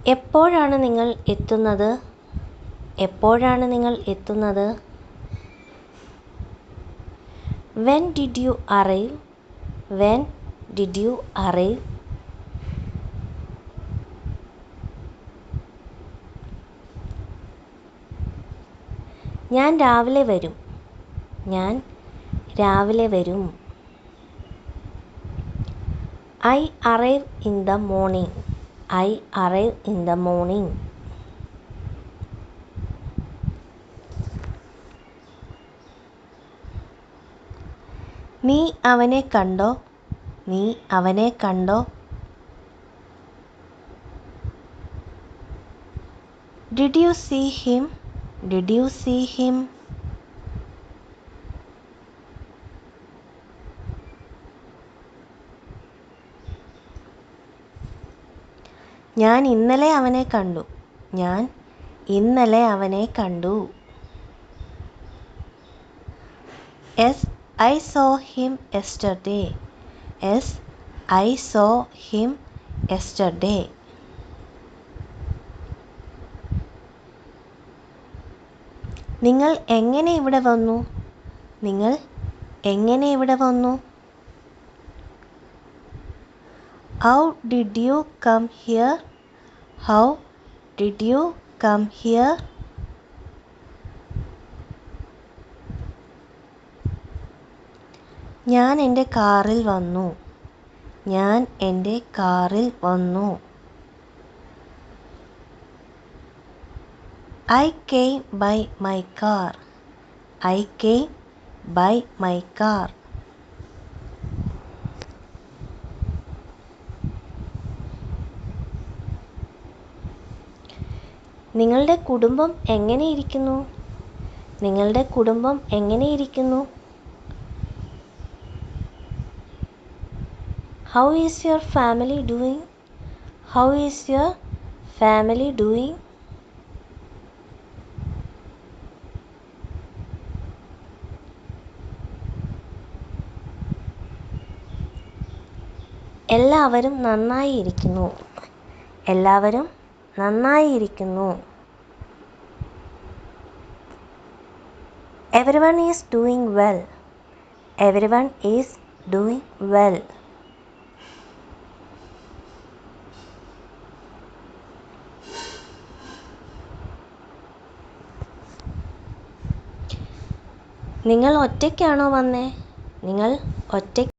എപ്പോഴാണ് നിങ്ങൾ എത്തുന്നത്? എപ്പോഴാണ് നിങ്ങൾ എത്തുന്നത്? When did you arrive? When did you arrive? ഞാൻ രാവിലെ വരും. ഞാൻ രാവിലെ വരും. I arrive in the morning. I arrive in the morning. നീ അവനെ കണ്ടോ? നീ അവനെ കണ്ടോ? Did you see him? Did you see him? ഞാൻ ഇന്നലെ അവനെ കണ്ടു. ഞാൻ ഇന്നലെ അവനെ കണ്ടു. Yes, I saw him yesterday. Yes, I saw him yesterday. നിങ്ങൾ എങ്ങനെ ഇവിടെ വന്നു? നിങ്ങൾ എങ്ങനെ ഇവിടെ വന്നു? How did you come here? How did you come here? ഞാൻ എൻ്റെ കാറിൽ വന്നു. ഞാൻ എൻ്റെ കാറിൽ വന്നു. I came by my car. I came by my car. നിങ്ങളുടെ കുടുംബം എങ്ങനെയിരിക്കുന്നു? നിങ്ങളുടെ കുടുംബം എങ്ങനെയിരിക്കുന്നു? How is your family doing? How is your family doing? എല്ലാവരും നന്നായിരിക്കുന്നു. എല്ലാവരും നന്നായിരിക്കുന്നു. Everyone is doing well. Everyone is doing well. നിങ്ങൾ ഒറ്റയ്ക്കാണോ വന്നേ? നിങ്ങൾ ഒറ്റ